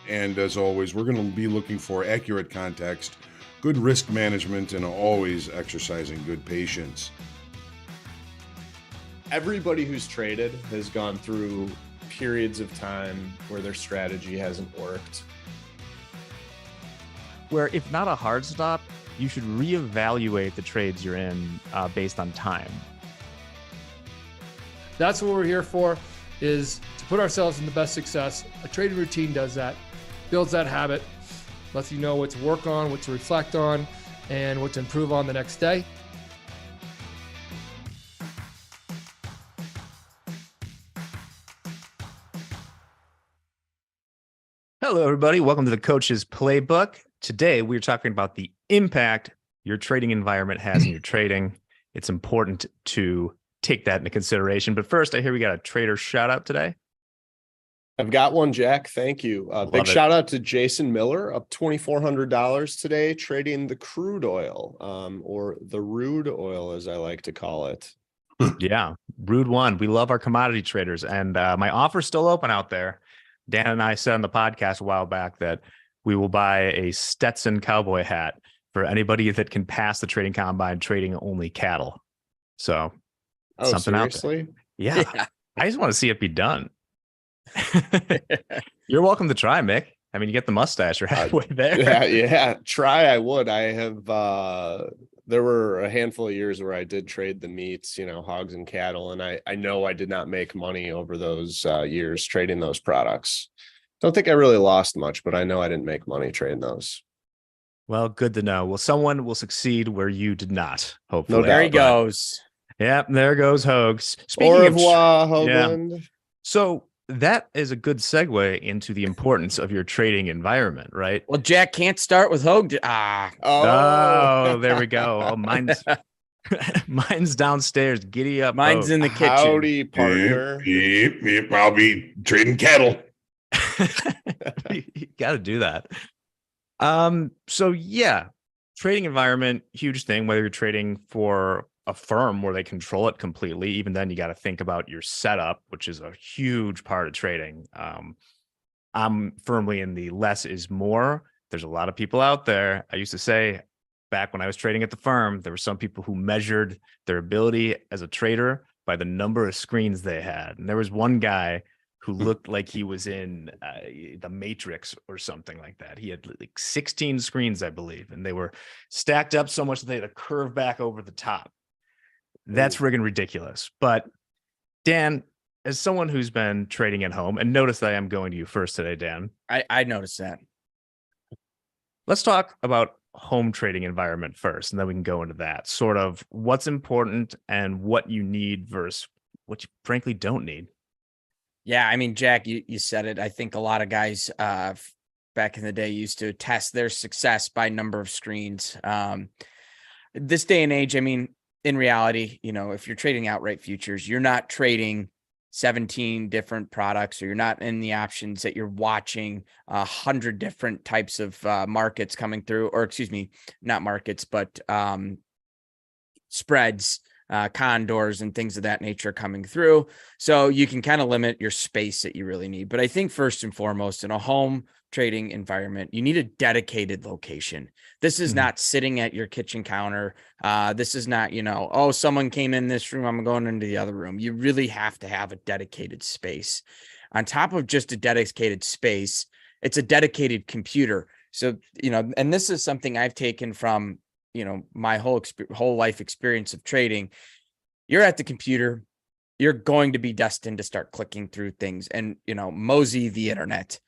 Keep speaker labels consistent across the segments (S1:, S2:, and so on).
S1: And as always, we're going to be looking for accurate context, good risk management, and always exercising good patience.
S2: Everybody who's traded has gone through periods of time where their strategy hasn't worked.
S3: Where if not a hard stop, you should reevaluate the trades you're in based on time.
S4: That's what we're here for, is to put ourselves in the best success. A trading routine does that, builds that habit, lets you know what to work on, what to reflect on, and what to improve on the next day.
S3: Hello, everybody. Welcome to the Coach's Playbook. Today, we're talking about the impact your trading environment has in your trading. It's important to take that into consideration. But first, I hear we got a trader shout out today.
S2: I've got one, Jack. Thank you. Big shout out to Jason Miller, up $2,400 today, trading the crude oil, or the rude oil, as I like to call it.
S3: Yeah, rude one. We love our commodity traders, and my offer's still open out there. Dan and I said on the podcast a while back that we will buy a Stetson cowboy hat for anybody that can pass the trading combine trading only cattle. So, something
S2: seriously?
S3: out there. Yeah, I just want to see it be done. You're welcome to try, Mick. I mean, you get the mustache, you're halfway there.
S2: Yeah. Try, I would. I have, there were a handful of years where I did trade the meats, hogs and cattle. And I know I did not make money over those years trading those products. Don't think I really lost much, but I know I didn't make money trading those.
S3: Well, good to know. Well, someone will succeed where you did not, hopefully.
S2: No doubt.
S5: There he goes.
S3: Yep, there goes Hogs.
S2: Au revoir, Hoagland.
S3: Yeah. So that is a good segue into the importance of your trading environment, right?
S5: Well, Jack can't start with Hoag.
S3: Oh, there we go. Oh, mine's downstairs. Giddy up.
S5: Mine's in the kitchen.
S2: Howdy, partner.
S1: Yep, I'll be trading cattle.
S3: You got to do that. So yeah, trading environment, huge thing, whether you're trading for a firm where they control it completely. Even then, you got to think about your setup, which is a huge part of trading. I'm firmly in the less is more. There's a lot of people out there. I used to say back when I was trading at the firm, there were some people who measured their ability as a trader by the number of screens they had. And there was one guy who looked like he was in the Matrix or something like that. He had like 16 screens, I believe, and they were stacked up so much that they had to curve back over the top. That's friggin' ridiculous. But Dan, as someone who's been trading at home, and notice that I am going to you first today, Dan.
S5: I noticed that.
S3: Let's talk about home trading environment first, and then we can go into that. Sort of what's important and what you need versus what you frankly don't need.
S5: Yeah, I mean, Jack, you said it. I think a lot of guys back in the day used to test their success by number of screens. This day and age, I mean, in reality, if you're trading outright futures, you're not trading 17 different products, or you're not in the options that you're watching 100 different types of markets coming through, or excuse me, not markets, but spreads, condors and things of that nature coming through. So you can kind of limit your space that you really need. But I think first and foremost, in a home trading environment, you need a dedicated location. This is not sitting at your kitchen counter. This is not, oh, someone came in this room, I'm going into the other room. You really have to have a dedicated space. On top of just a dedicated space, it's a dedicated computer. So, and this is something I've taken from my whole life experience of trading. You're at the computer, you're going to be destined to start clicking through things and, mosey the internet.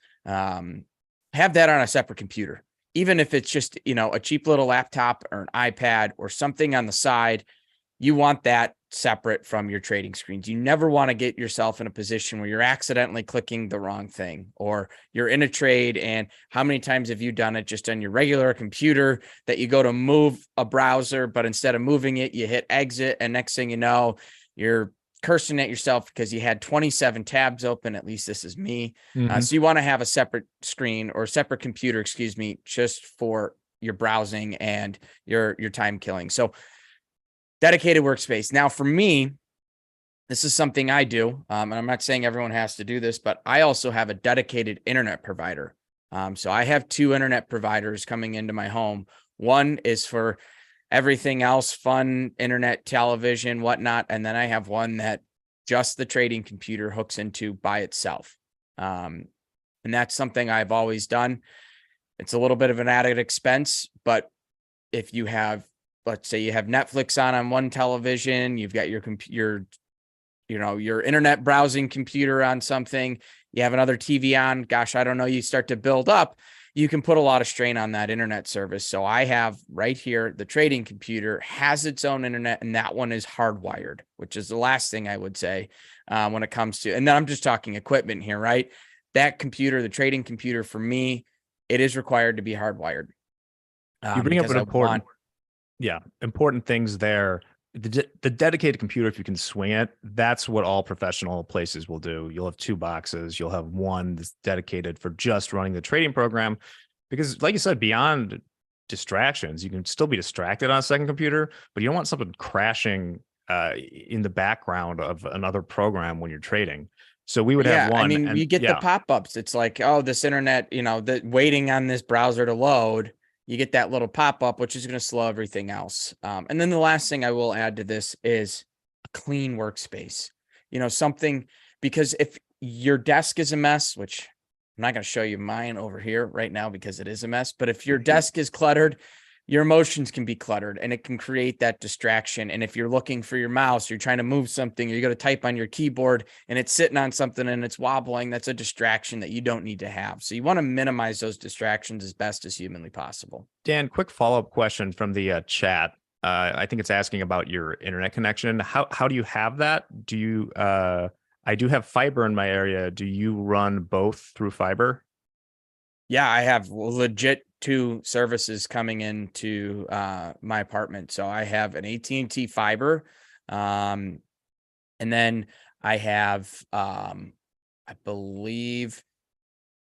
S5: Have that on a separate computer, even if it's just, a cheap little laptop or an iPad or something on the side. You want that separate from your trading screens. You never want to get yourself in a position where you're accidentally clicking the wrong thing, or you're in a trade. And how many times have you done it just on your regular computer that you go to move a browser, but instead of moving it, you hit exit, and next thing you know, you're cursing at yourself because you had 27 tabs open. At least this is me. So you want to have a separate screen or separate computer, just for your browsing and your time killing. So dedicated workspace. Now, for me, this is something I do, and I'm not saying everyone has to do this, but I also have a dedicated internet provider So I have 2 internet providers coming into my home. One is for everything else, fun, internet, television, whatnot. And then I have one that just the trading computer hooks into by itself. And that's something I've always done. It's a little bit of an added expense, but if you have, let's say you have Netflix on one television, you've got your computer, your internet browsing computer on something, you have another TV on, gosh, I don't know, you start to build up, you can put a lot of strain on that internet service. So I have right here, the trading computer has its own internet, and that one is hardwired, which is the last thing I would say when it comes to, and then I'm just talking equipment here, right? That computer, the trading computer, for me, it is required to be hardwired.
S3: You bring up an important things there. The dedicated computer, if you can swing it, that's what all professional places will do. You'll have 2 boxes. You'll have one that's dedicated for just running the trading program, because like you said, beyond distractions, you can still be distracted on a second computer, but you don't want something crashing in the background of another program when you're trading. So we would have one.
S5: I mean, you get the pop-ups. It's like, oh, this internet, the waiting on this browser to load. You get that little pop-up, which is going to slow everything else. And then the last thing I will add to this is a clean workspace. Something, because if your desk is a mess, which I'm not going to show you mine over here right now because it is a mess, but if your desk is cluttered, your emotions can be cluttered, and it can create that distraction. And if you're looking for your mouse, you're trying to move something, or you're going to type on your keyboard and it's sitting on something and it's wobbling, that's a distraction that you don't need to have. So you want to minimize those distractions as best as humanly possible.
S3: Dan, quick follow-up question from the chat. I think it's asking about your internet connection. How do you have that? Do you, I do have fiber in my area. Do you run both through fiber?
S5: Yeah, I have legit 2 services coming into my apartment. So I have an AT&T fiber, and then I have, I believe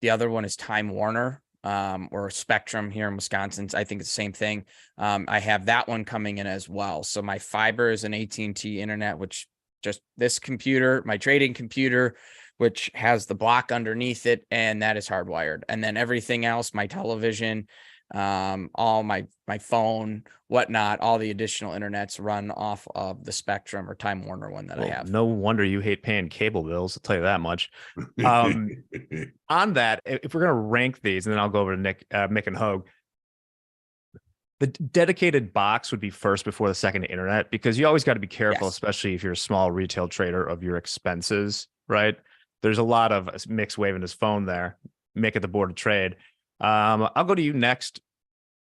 S5: the other one is Time Warner, or Spectrum here in Wisconsin. I think it's the same thing. I have that one coming in as well. So my fiber is an AT&T internet, which just this computer, my trading computer, which has the block underneath it, and that is hardwired. And then everything else, my television, all my phone, whatnot, all the additional internets run off of the Spectrum or Time Warner one that I have.
S3: No wonder you hate paying cable bills, I'll tell you that much. On that, if we're going to rank these, and then I'll go over to Mick and Hogue, the dedicated box would be first before the second internet, because you always got to be careful, especially if you're a small retail trader, of your expenses, right? There's a lot of Mick's waving his phone there. Mick at the board of trade. I'll go to you next,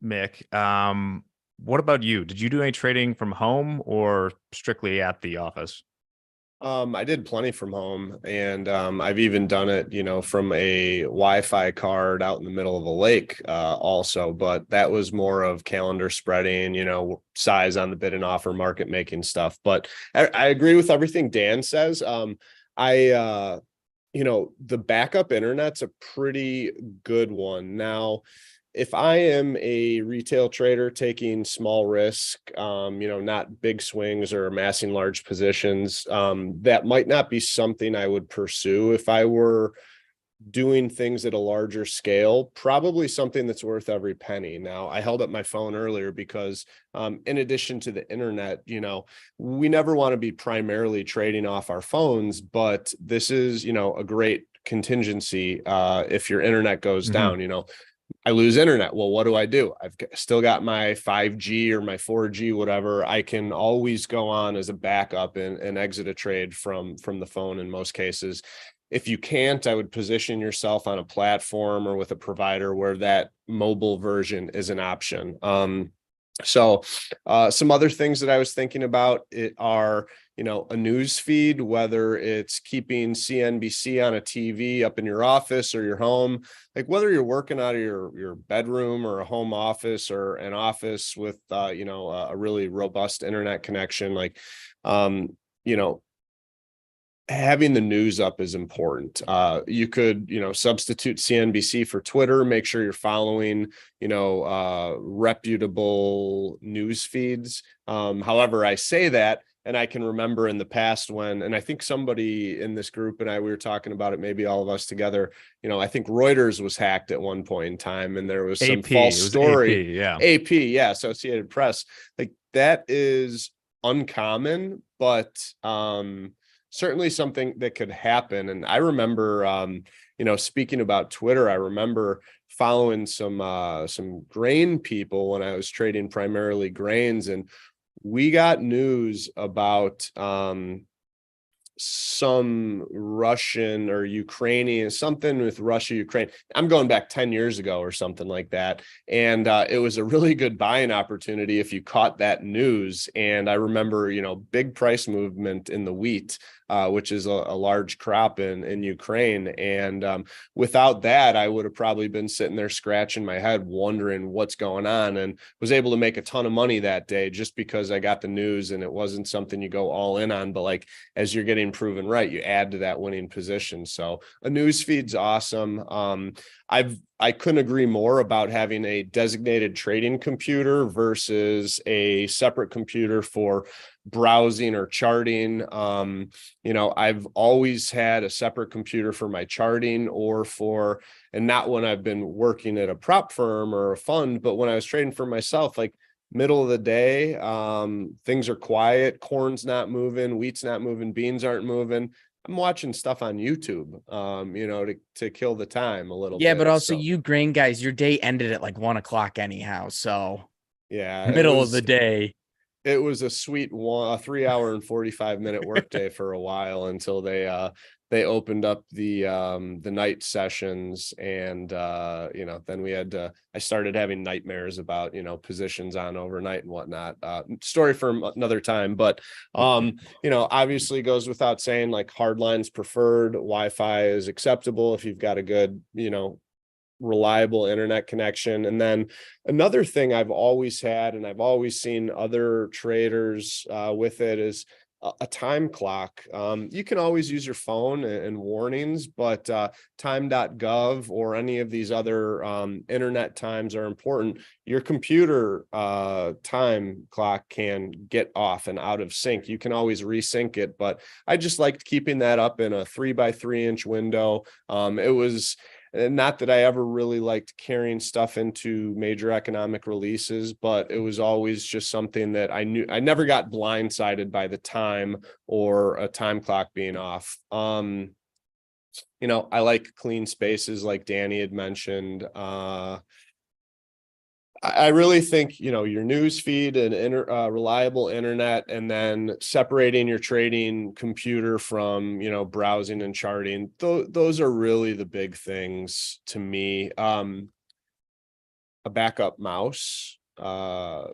S3: Mick. What about you? Did you do any trading from home or strictly at the office?
S2: I did plenty from home, and I've even done it, from a Wi-Fi card out in the middle of a lake also, but that was more of calendar spreading, size on the bid and offer, market making stuff. But I agree with everything Dan says. The backup internet's a pretty good one. Now, if I am a retail trader taking small risk, not big swings or amassing large positions, that might not be something I would pursue. If I were doing things at a larger scale, probably something that's worth every penny. Now, I held up my phone earlier because in addition to the internet, we never want to be primarily trading off our phones, but this is, a great contingency if your internet goes down. I lose internet. Well, what do? I've still got my 5G or my 4G, whatever. I can always go on as a backup and exit a trade from the phone in most cases. If you can't, I would position yourself on a platform or with a provider where that mobile version is an option. So some other things that I was thinking about are, a news feed, whether it's keeping CNBC on a TV up in your office or your home, like whether you're working out of your bedroom or a home office or an office with, a really robust internet connection, having the news up is important. You could, substitute CNBC for Twitter, make sure you're following, reputable news feeds. However, I say that And I can remember in the past and I think somebody in this group and we were talking about it, maybe all of us together, I think Reuters was hacked at one point in time and there was some
S3: AP,
S2: false
S3: it was
S2: story.
S3: AP, yeah.
S2: AP, yeah, Associated Press. Like that is uncommon, but certainly something that could happen. And I remember, speaking about Twitter, I remember following some grain people when I was trading primarily grains, and we got news about some Russian or Ukrainian, something with Russia, Ukraine. I'm going back 10 years ago or something like that. And it was a really good buying opportunity if you caught that news. And I remember, big price movement in the wheat, which is a large crop in Ukraine. And without that, I would have probably been sitting there scratching my head, wondering what's going on, and was able to make a ton of money that day just because I got the news and it wasn't something you go all in on. But like, as you're getting proven right, you add to that winning position. So a news feed's awesome. I couldn't agree more about having a designated trading computer versus a separate computer for browsing or charting. I've always had a separate computer for my charting and not when I've been working at a prop firm or a fund, but when I was trading for myself, like middle of the day, things are quiet, corn's not moving, wheat's not moving, beans aren't moving. I'm watching stuff on YouTube, to kill the time a little bit.
S5: Yeah, but also you grain guys, your day ended at like 1 o'clock anyhow. So
S2: yeah,
S5: middle of the day.
S2: It was a sweet 3 hour and 45-minute workday for a while until they opened up the night sessions, and then I started having nightmares about positions on overnight and whatnot. Story for another time, but obviously goes without saying, like, hard lines preferred, Wi-Fi is acceptable if you've got a good reliable internet connection. And then another thing I've always had, and I've always seen other traders with it, is a time clock. You can always use your phone and warnings, but time.gov or any of these other internet times are important. Your computer time clock can get off and out of sync. You can always resync it, but I just liked keeping that up in a 3x3 inch window. It was not that I ever really liked carrying stuff into major economic releases, but it was always just something that I knew. I never got blindsided by the time or a time clock being off. I like clean spaces like Danny had mentioned. I really think, your news feed and reliable internet, and then separating your trading computer from, browsing and charting. Those are really the big things to me. A backup mouse.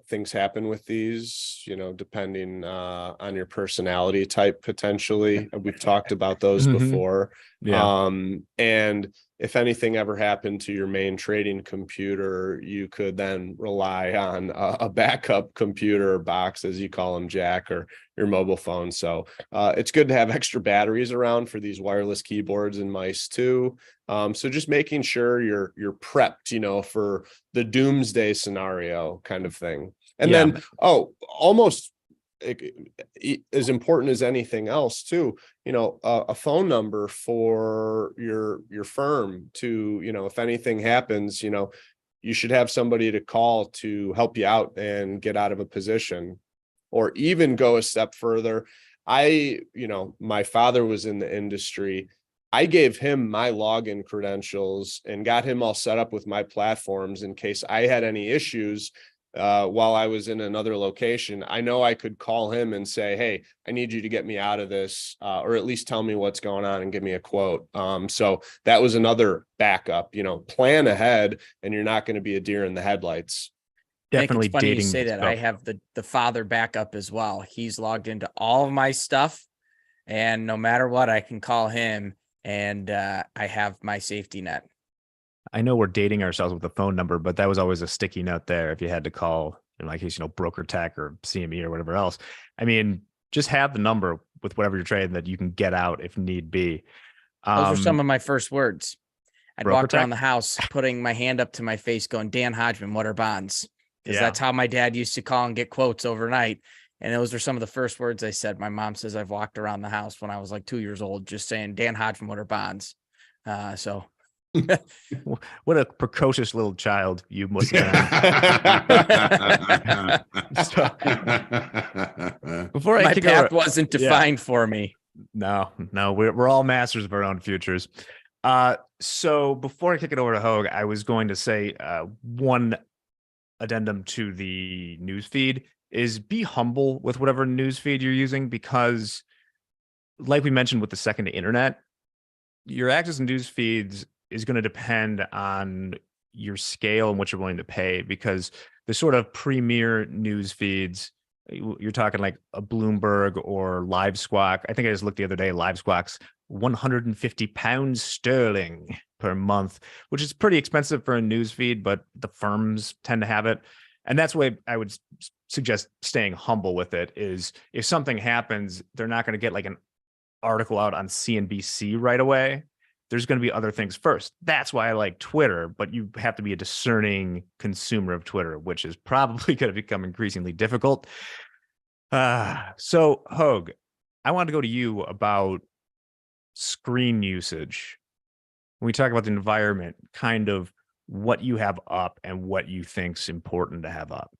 S2: Things happen with these, depending on your personality type, potentially. We've talked about those before.
S3: Yeah.
S2: And if anything ever happened to your main trading computer, you could then rely on a backup computer box, as you call them, Jack, or your mobile phone. So it's good to have extra batteries around for these wireless keyboards and mice too. So just making sure you're prepped, for the doomsday scenario kind of thing. And then, almost as important as anything else too, a phone number for your firm to, if anything happens, you should have somebody to call to help you out and get out of a position. Or even go a step further. My father was in the industry. I gave him my login credentials and got him all set up with my platforms in case I had any issues while I was in another location. I know I could call him and say, hey, I need you to get me out of this, or at least tell me what's going on and give me a quote. So that was another backup. Plan ahead, and you're not going to be a deer in the headlights.
S3: Definitely
S5: it's funny
S3: dating.
S5: you say that. I have the father backup as well. He's logged into all of my stuff, and no matter what, I can call him, and I have my safety net.
S3: I know we're dating ourselves with the phone number, but that was always a sticky note there. If you had to call, in my case, Broker Tech or CME or whatever else, I mean, just have the number with whatever you're trading that you can get out if need be.
S5: Those were some of my first words. I'd walk around the
S3: Tech?
S5: house, putting my hand up to my face going, Dan Hodgman, what are bonds? Because
S3: Yeah.
S5: that's how my dad used to call and get quotes overnight. And those are some of the first words I said. My mom says I've walked around the house when I was like 2 years old, just saying Dan Hodgmoor bonds. So
S3: What a precocious little child you must have been. Before I
S5: my
S3: kick
S5: path
S3: over,
S5: wasn't defined for me.
S3: no, we're all masters of our own futures. So before I kick it over to Hogue, I was going to say one addendum to the news feed is be humble with whatever news feed you're using, because like we mentioned with the second internet, your access to news feeds is going to depend on your scale and what you're willing to pay, because the sort of premier news feeds, you're talking like a Bloomberg or Live Squawk. I think I just looked the other day, Live Squawk's 150 pounds sterling per month, which is pretty expensive for a news feed, but the firms tend to have it. And that's why I would suggest staying humble with it. Is if something happens, they're not going to get like an article out on CNBC right away. There's going to be other things first. That's why I like Twitter, but you have to be a discerning consumer of Twitter, which is probably going to become increasingly difficult. So Hogue, I want to go to you about screen usage. When we talk about the environment, kind of what you have up and what you think's important to have up.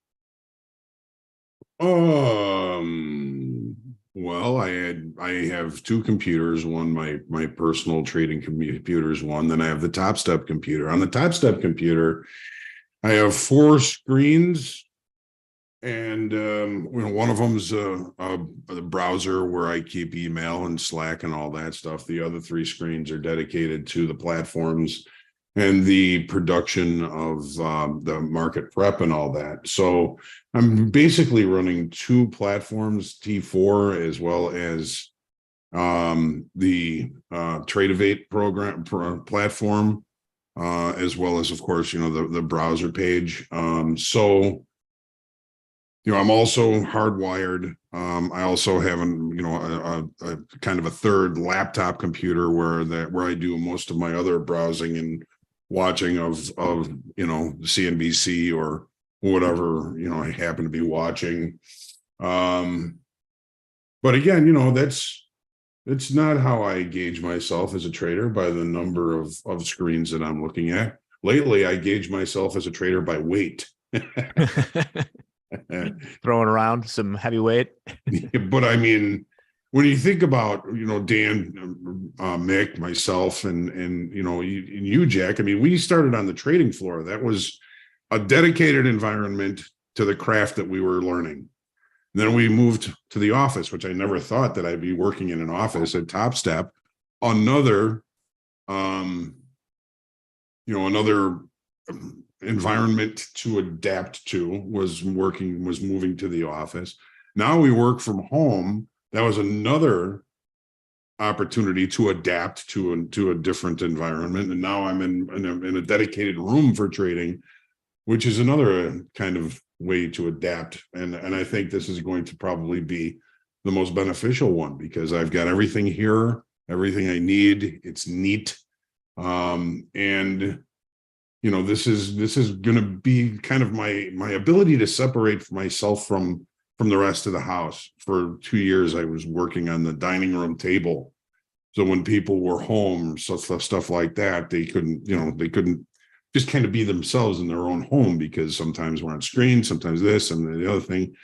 S1: Well, I have two computers. One, my personal trading computer is one. Then I have the Topstep computer. On the Topstep computer, I have 4 screens, and one of them's the browser where I keep email and Slack and all that stuff. The other 3 screens are dedicated to the platforms and the production of the market prep and all that. So I'm basically running 2 platforms, T4 as well as the Tradeovate platform, as well as, of course, the browser page. So I'm also hardwired. I also have a kind of a third laptop computer where I do most of my other browsing and watching of CNBC or whatever I happen to be watching. But again, it's not how I gauge myself as a trader, by the number of screens that I'm looking at. Lately, I gauge myself as a trader by weight.
S3: Throwing around some heavyweight.
S1: But I mean, when you think about Dan, Mick, myself, and you, Jack, I mean, we started on the trading floor. That was a dedicated environment to the craft that we were learning. Then we moved to the office, which I never thought that I'd be working in an office at Topstep. Another environment to adapt to was moving to the office. Now we work from home. That was another opportunity to adapt to a different environment. And now I'm in a dedicated room for trading, which is another kind of way to adapt. And I think this is going to probably be the most beneficial one, because I've got everything here, everything I need. It's neat. And this is going to be kind of my ability to separate myself from the rest of the house. For 2 years, I was working on the dining room table. So when people were home, stuff like that, they couldn't just kind of be themselves in their own home, because sometimes we're on screen, sometimes this and the other thing.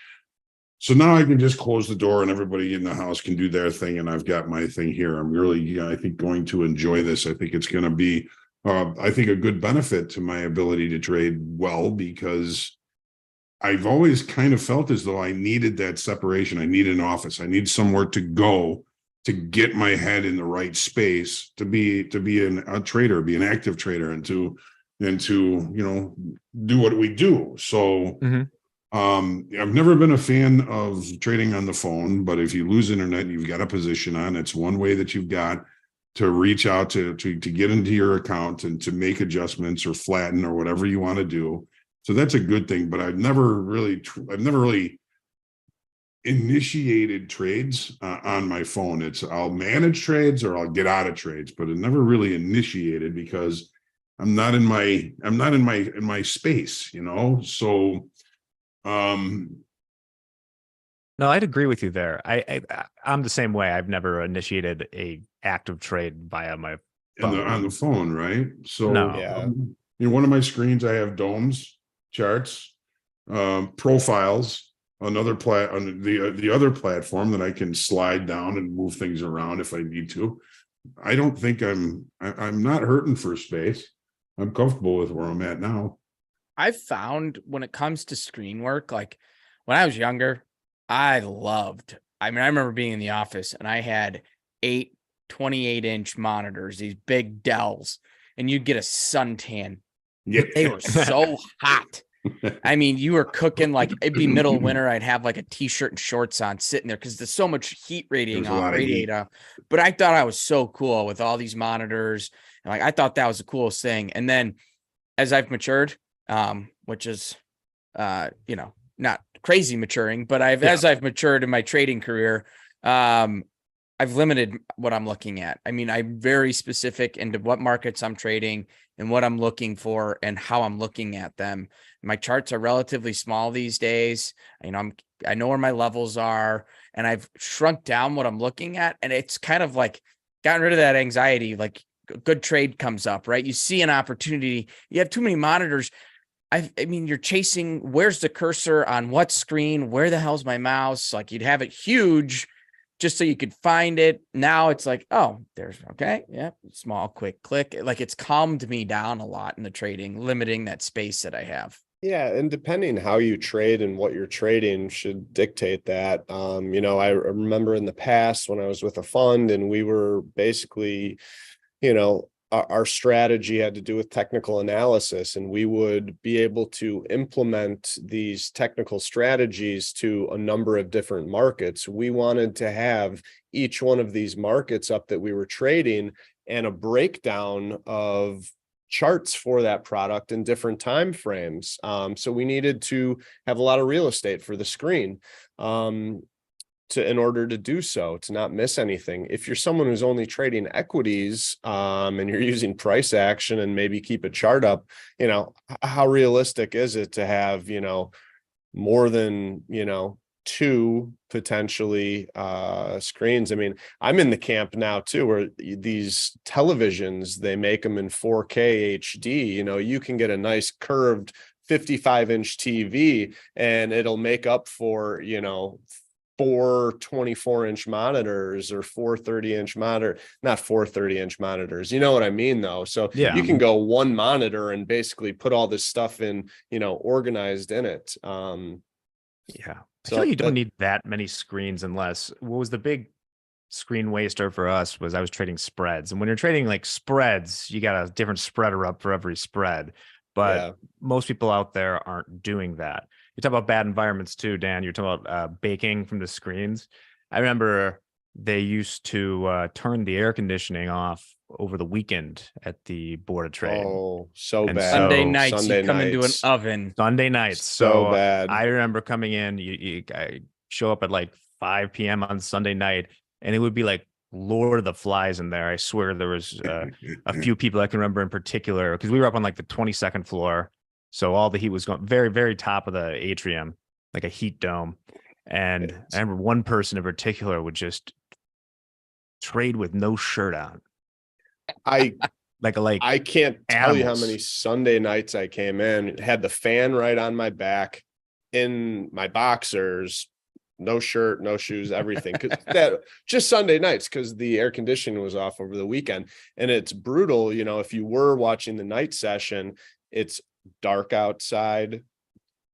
S1: So now I can just close the door and everybody in the house can do their thing, and I've got my thing here. I'm really, I think, going to enjoy this. I think it's going to be, I think, a good benefit to my ability to trade well, because I've always kind of felt as though I needed that separation. I need an office. I need somewhere to go to get my head in the right space to be a trader, be an active trader, and to do what we do. So I've never been a fan of trading on the phone, but if you lose internet and you've got a position on, it's one way that you've got to reach out to get into your account and to make adjustments or flatten or whatever you want to do. So that's a good thing. But I've never really initiated trades on my phone. I'll manage trades or I'll get out of trades, but it never really initiated, because I'm not in my space, So
S3: No, I'd agree with you there. I'm the same way. I've never initiated a active trade via my phone.
S1: on the phone, right? So
S3: No.
S2: Yeah.
S1: one of my screens, I have domes, charts, profiles, another on the other platform that I can slide down and move things around if I need to. I don't think I'm not hurting for space. I'm comfortable with where I'm at now.
S5: I've found when it comes to screen work, like when I was younger, I remember being in the office and I had 28-inch monitors, these big Dells, and you'd get a suntan.
S1: Yeah.
S5: They were so hot. I mean, you were cooking like it'd be middle of winter. I'd have like a t-shirt and shorts on sitting there because there's so much heat
S1: There's a lot of heat.
S5: But I thought I was so cool with all these monitors. And like I thought that was the coolest thing. And then as I've matured, which is not crazy maturing, but as I've matured in my trading career, I've limited what I'm looking at. I mean, I'm very specific into what markets I'm trading and what I'm looking for and how I'm looking at them. My charts are relatively small these days. I know where my levels are, and I've shrunk down what I'm looking at. And it's kind of like gotten rid of that anxiety. Like a good trade comes up, right? You see an opportunity. You have too many monitors. I mean, you're chasing, where's the cursor on what screen? Where the hell's my mouse? Like you'd have it huge just so you could find it. Now it's like, oh, there's okay. Yeah. Small, quick click. Like it's calmed me down a lot in the trading, limiting that space that I have.
S2: Yeah, and depending how you trade and what you're trading should dictate that. I remember in the past when I was with a fund and we were basically, our strategy had to do with technical analysis, and we would be able to implement these technical strategies to a number of different markets. We wanted to have each one of these markets up that we were trading and a breakdown of charts for that product in different time frames. So we needed to have a lot of real estate for the screen in order to do so, to not miss anything. If you're someone who's only trading equities and you're using price action and maybe keep a chart up, how realistic is it to have, more than, two potentially screens? I mean, I'm in the camp now too, where these televisions, they make them in 4K HD. You can get a nice curved 55-inch TV and it'll make up for, 4 24-inch monitors or 4 30-inch monitor, not 4 30-inch monitors. You know what I mean, though? So you can go one monitor and basically put all this stuff in, organized in it.
S3: Yeah. I feel like you don't need that many screens unless what was the big screen waster for us was I was trading spreads. And when you're trading like spreads, you got a different spreader up for every spread. But most people out there aren't doing that. You talk about bad environments too, Dan. You're talking about baking from the screens. I remember they used to turn the air conditioning off over the weekend at the Board of Trade.
S2: Oh, so
S3: And
S2: bad.
S5: Sunday nights,
S2: Sunday
S5: you come into an
S2: nights.
S5: oven.
S3: Sunday nights.
S2: So bad.
S3: I remember coming in, I show up at like 5 p.m. on Sunday night, and it would be like Lord of the Flies in there. I swear there was a few people I can remember in particular, because we were up on like the 22nd floor. So all the heat was going very, very top of the atrium, like a heat dome. And I remember one person in particular would just trade with no shirt on.
S2: I can't tell you how
S3: animals.
S2: many Sunday nights I came in, had the fan right on my back, in my boxers, no shirt, no shoes, everything. Because that just Sunday nights, because the air conditioning was off over the weekend. And it's brutal. If you were watching the night session, it's dark outside,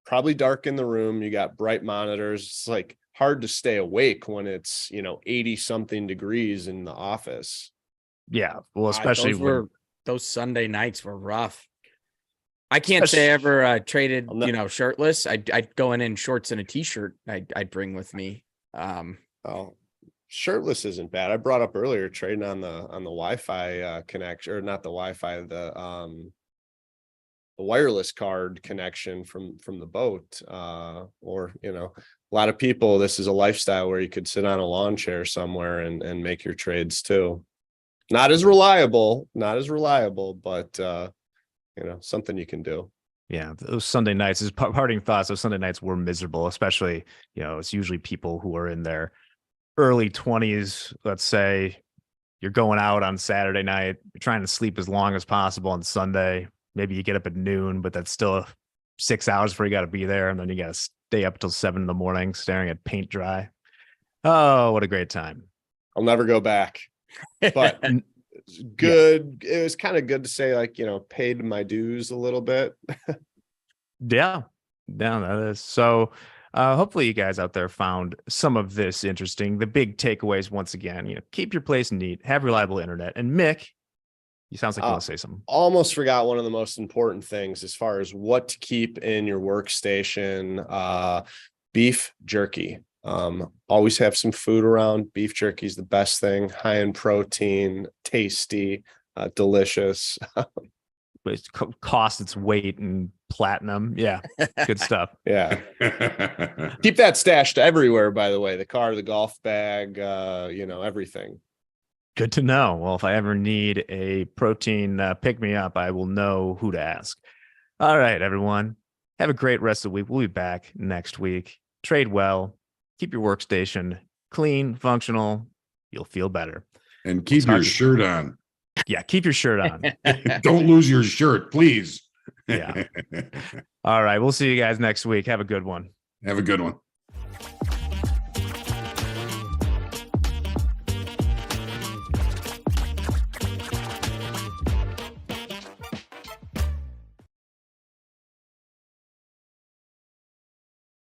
S2: probably dark in the room. You got bright monitors. It's like hard to stay awake when it's 80 something degrees in the office.
S3: Yeah, well, especially
S5: those Sunday nights were rough. I can't say I ever traded shirtless. I'd go in shorts and a t-shirt I'd bring with me.
S2: Shirtless isn't bad. I brought up earlier trading on the Wi-Fi connection, or not the Wi-Fi, the wireless card connection from the boat. Or a lot of people, this is a lifestyle where you could sit on a lawn chair somewhere and make your trades too. Not as reliable, but something you can do.
S3: Yeah, those Sunday nights, as parting thoughts, those Sunday nights were miserable, especially, it's usually people who are in their early 20s. Let's say you're going out on Saturday night, you're trying to sleep as long as possible on Sunday. Maybe you get up at noon, but that's still 6 hours before you got to be there. And then you got to stay up till 7 in the morning staring at paint dry. Oh, what a great time.
S2: I'll never go back. But it's good. It was kind of good to say, like, paid my dues a little bit.
S3: Yeah, that is. So hopefully you guys out there found some of this interesting. The big takeaways, once again, keep your place neat, have reliable internet. And Mick, you sounds like you want to say something.
S2: Almost forgot one of the most important things as far as what to keep in your workstation. Beef jerky. Always have some food around. Beef jerky is the best thing. High in protein, tasty, delicious.
S3: But it costs its weight in platinum. Yeah, good stuff.
S2: Yeah. Keep that stashed everywhere, by the way. The car, the golf bag, everything.
S3: Good to know. Well, if I ever need a protein pick-me-up, I will know who to ask. All right, everyone. Have a great rest of the week. We'll be back next week. Trade well. Keep your workstation clean, functional. You'll feel better.
S1: And keep your shirt on.
S3: Yeah, keep your shirt on.
S1: Don't lose your shirt, please.
S3: Yeah. All right. We'll see you guys next week. Have a good one.
S1: Have a good one.